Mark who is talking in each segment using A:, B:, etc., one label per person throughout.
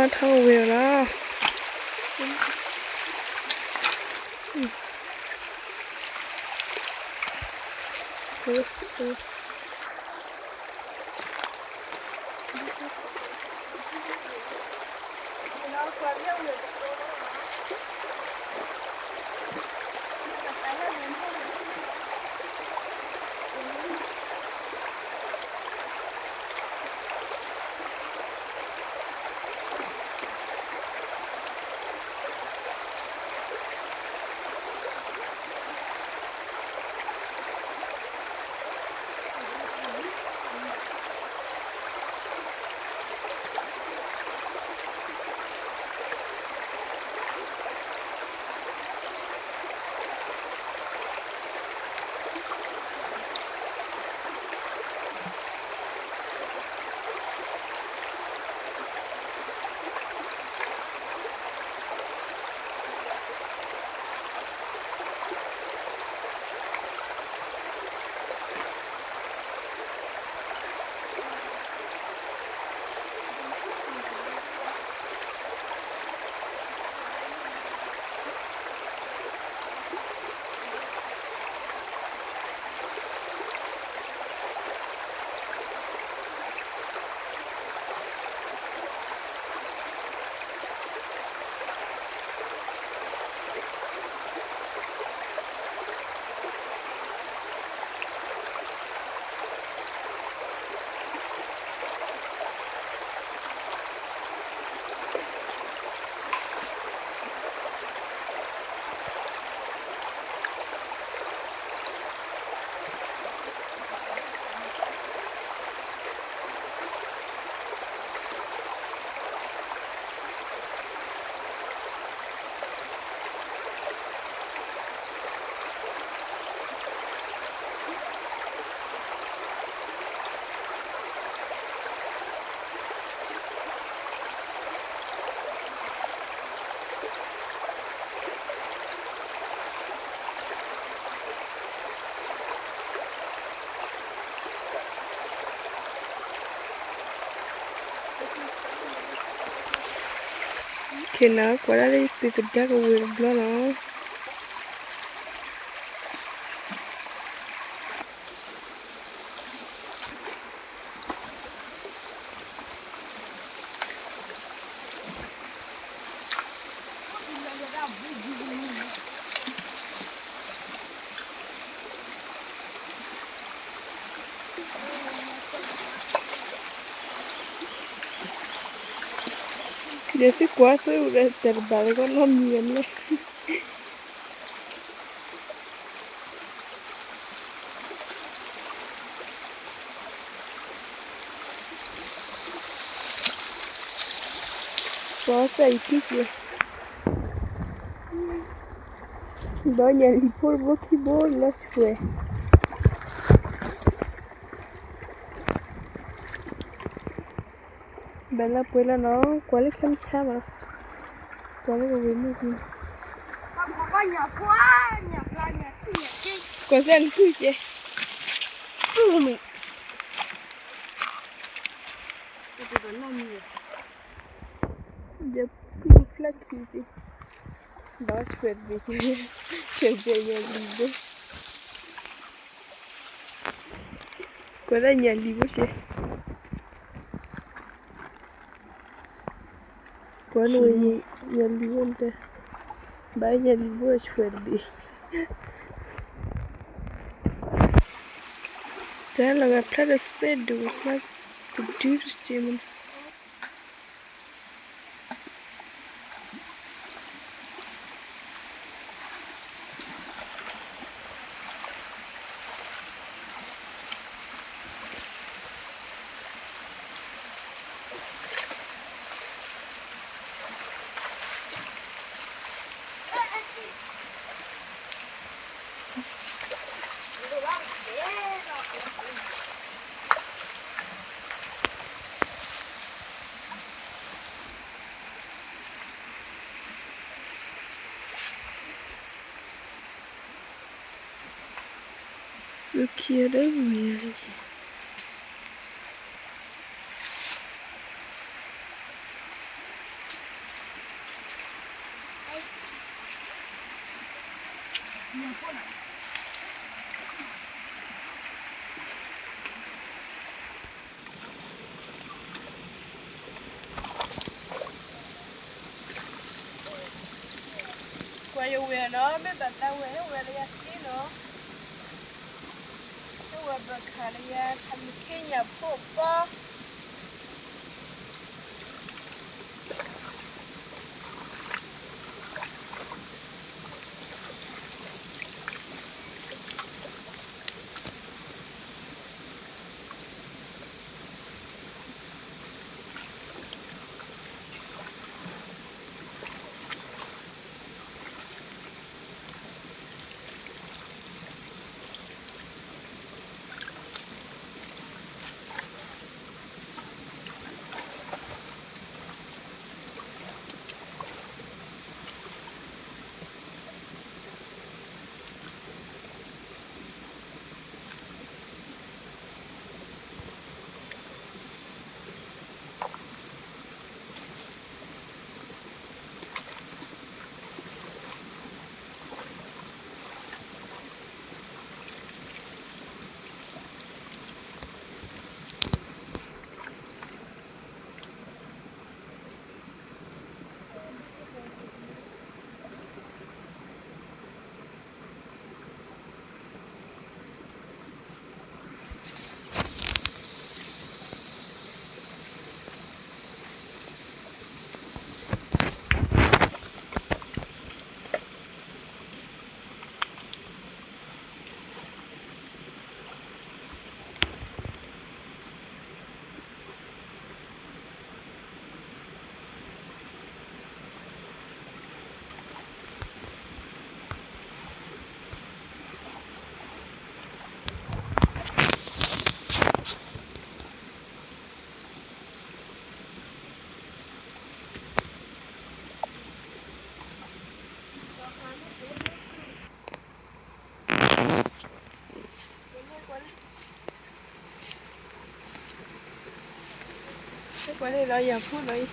A: nó thâu về đó. Kena kuala le pipeda ko wirbla no. Yo sé cuál soy un reservado con los míos. Pasa y pique. Doña el polvo que bolas fue. Bella puela no, ¿cuál es que me llama? ¿Cuál es que viene aquí? Cosa el cuche. Ya pui flaquite. Đó chuyện về chuyện về nhà đi đấy. Có ra nhà đi bố chị. Có nuôi nhà đi không ta? Ba nhà đi bố chuyện đi. Thế là gặp rất là xe đủ mà cũng chưa được chị mình. Sự kia đấy mày. Kwa hiyo wewe no me bata wewe ya kino. Wewe bakaria Kenya popa. Kwa leo ya kuna hii.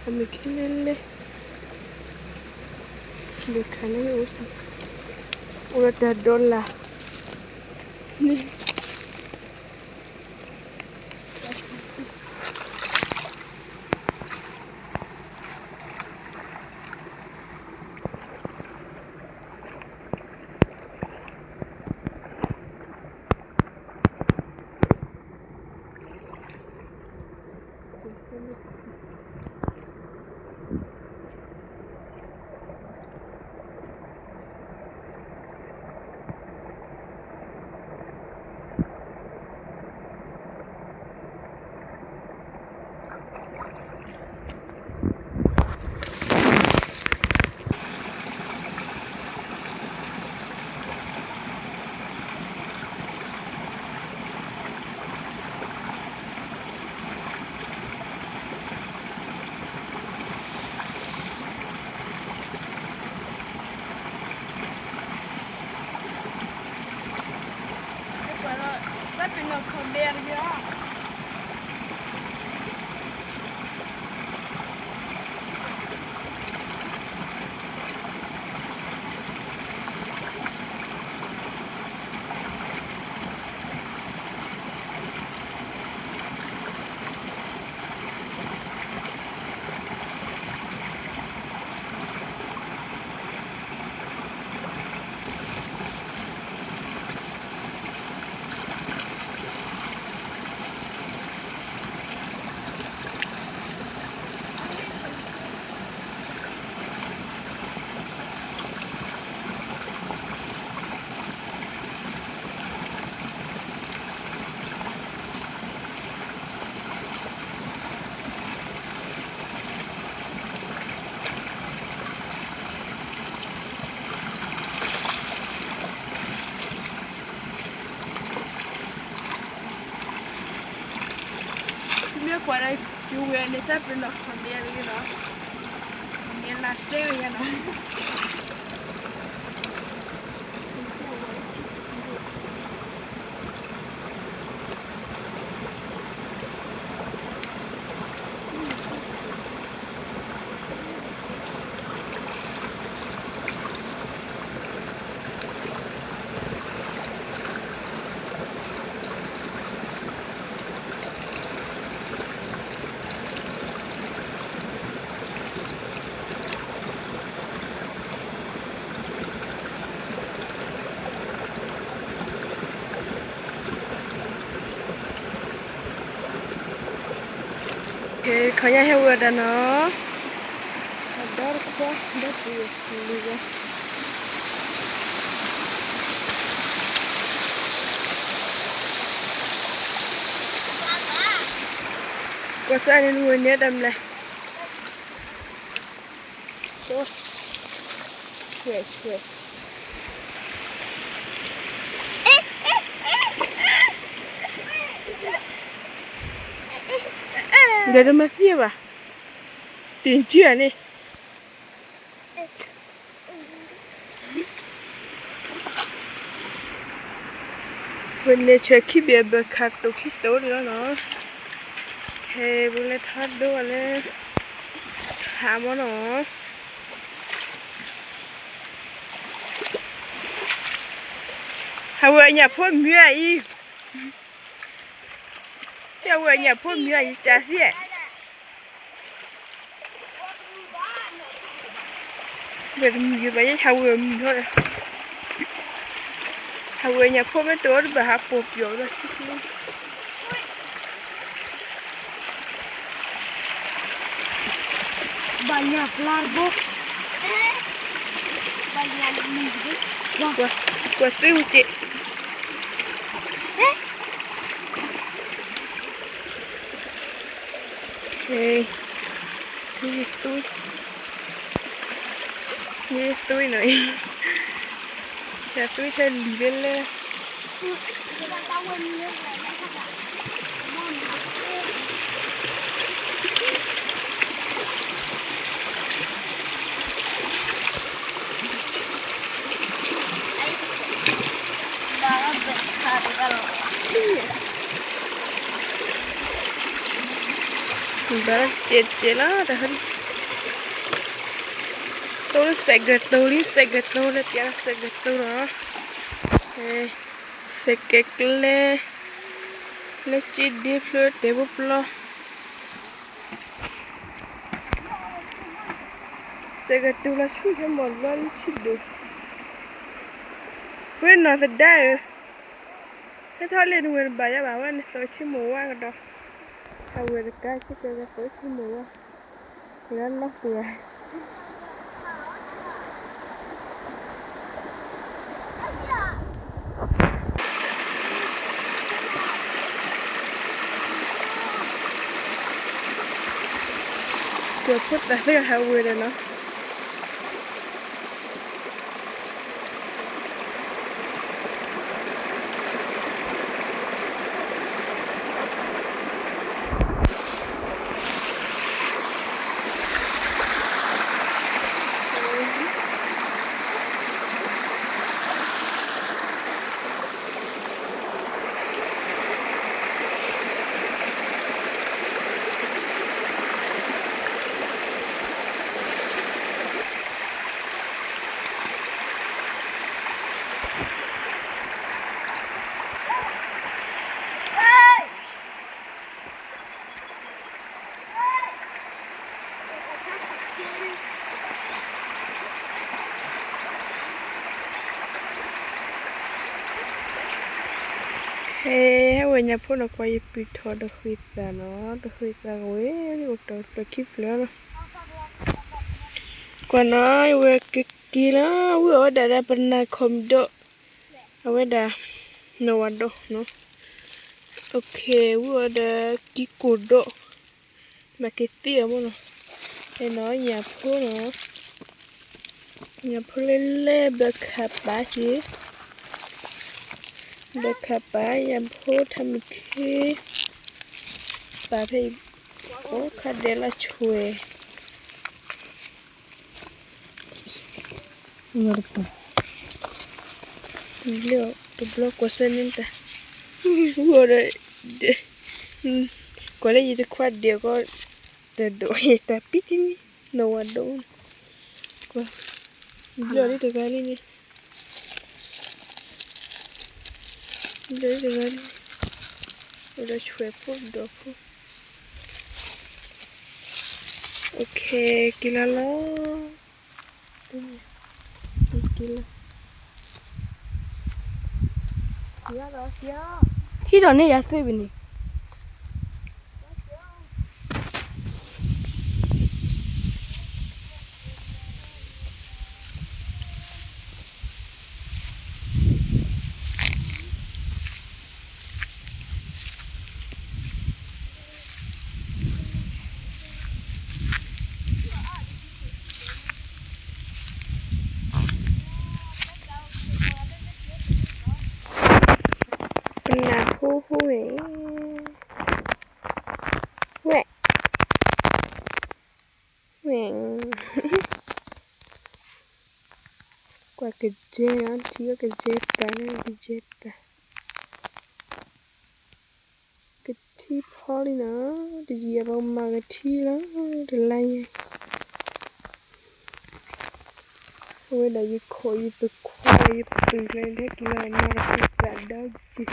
A: Amikilele. Mekana yote. Unata dola. Ni. Kwa na yuwe ni tapi na kwambia you ni na serio Kaya hewa dah no. Ada apa? Dah tu juga. Kuasa ni nuanya dam lah. So, sweet. Gak ada masih apa? Tinggi ni. Boleh cekik biar berkat tu kita dia no. Boleh thad do boleh. Kamu no. Hawanya pun miai. Hawanya pun miai cahaya. Bermigi banyak hawa minyak. Hawanya pun betul berhapus jual sih. Banyak larbo. Banyak minyak. Gua seru cik. Ini tôi này chả tôi chơi lì bên lên Barat chết lah dah hari. Tôi segat tu lah tiada segat tu lah. Segat le cid di flut debu pula. Segat tu lah cuy hembal bal cid tu. When not the day. Kita lihat dulu bayar bawa ni so cimua ada. Awal kasih kita so cimua. Jangan nak ya. Tôi put that thing how weird enough. Hawanya pun aku aje pito dah huita no, dah huita gue ni waktu kip lah. Kena gue kira gue ada pernah komdo, gue dah no ada no. Okay, gue ada kikodo, maketi apa no. No nyapu no, nyapu lele berkapa sih. Berkapa yang pun tamiki tapi oh kadela cuy ngerti beliau tu blok kuasa ninta gua kalau jadi kuat dia kau terdoa tapi ini no ada gua beliau ni tergali ni Jangan udah cuek pun dah pun. Okay, kila lah. Kila. Ya dah ya. Kita ni ya sih begini. Qua cái dê ăn chỉ có cái dê ta này cái dê ta cái thi phò đi nữa thì gì vào mà cái thi đó thì lại ôi là gì khôi từ lên thế kia là nó là cái đó gì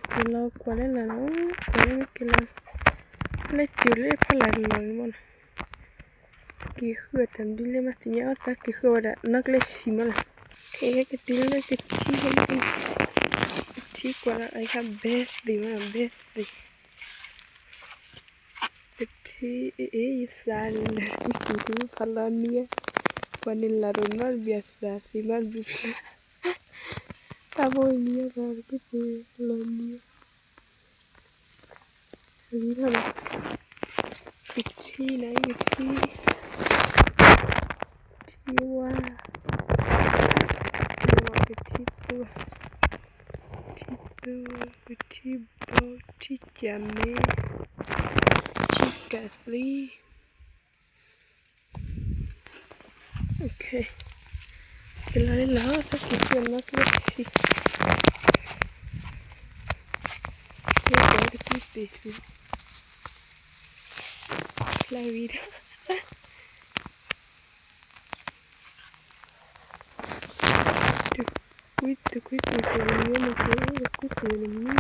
A: cái lo qua đây là nó qua đây cái lo lấy chữ lấy phải lại lời mà cái khứa thằng đi lên mà thì nhớ ta cái khứa đã nó lấy xí mà là cái tiếng lấy cái chi không đi chi qua là ai have best đi mà best đi cái chi ấy sao là cái tiếng phải là nia quan là rồi nó biasa thì mà biasa tao nia rồi cái gì là nia gì là cái chi này cái chi wow cái chi tua cái chi bò chi chả mê chi cà phê ok cái này là các cái chuyện nó cái gì cái đó cái gì la vida te cuido que no me quedo de cuido de mí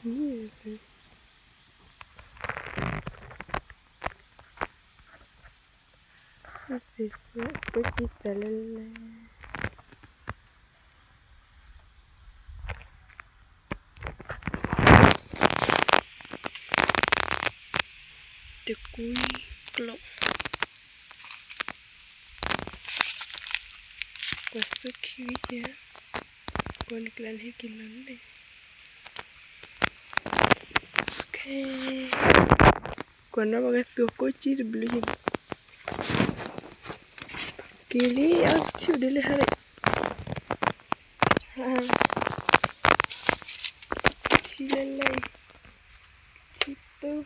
A: mira es eso pues quítale te cuido questo qui è con il clan Hekilande ok quando va questo coach di blu che lì oggi delle hare ci lei ci tu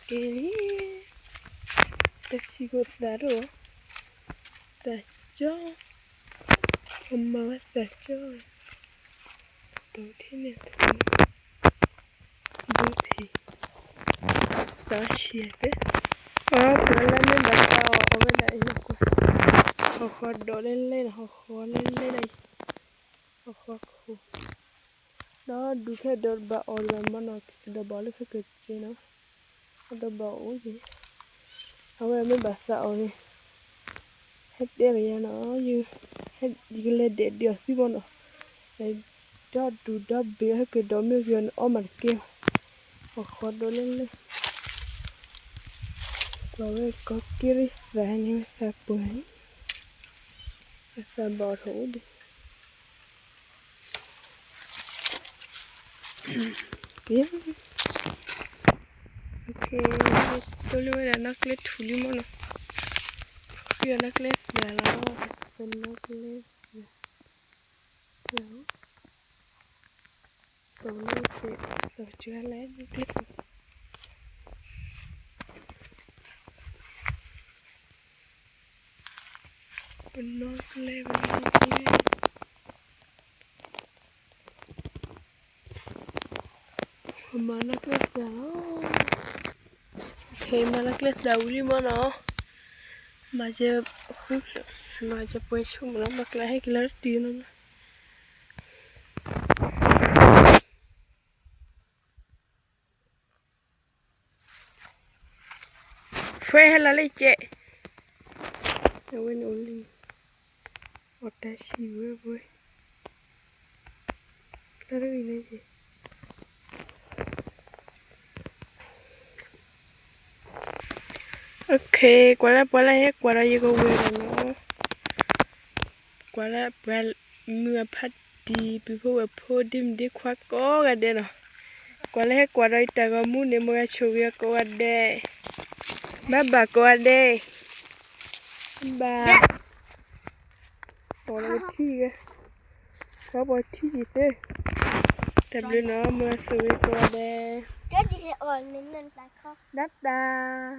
A: che lì ta si guardaro ta cho 엄마가 쌌죠 또天天높이 다시에 그러려면 나가 오면 이거 허허 돌릴래 허허 렐래 허허 nó đủ cái đợt bão rồi mà nó đợt bão nó phải cực chứ nó đợt bão gì không em mới bà sợ này hết đêm bây giờ nó như hết cái lên để điều xí bọn nó đó đủ đó bé hết cái đó mới gần ôm mặt kia hoặc khó đó lên rồi có kia đi và nhưng sao bưởi sao bỏ thủ đi biết ok tôi lưu là nó clip thủ lý mà nó bây giờ nó clip là nó phần nó clip đó rồi nó sẽ rồi chưa lấy nó clip phần nó clip mà nó clip đó ok mà nó clip đầu đi mà nó mà giờ mà giờ quay xuống mà nó mặc lại cái lớp đi nó phê hay là lấy chè đâu quên ổn đi một ta xì vui đó là gì này gì ok qua là hết qua là gì có quên rồi nó qua là mưa phát đi bị phô đêm đi khoác có cái đây nó qua là hết qua đây ta có muốn để mua chụp cái qua đây bà qua đây bà Ủa là chi kìa. Có bò chi gì thế? Đẹp lên nó mà sửa qua đây.
B: Chết gì ổn nên ta khóc.
A: Đắt đa.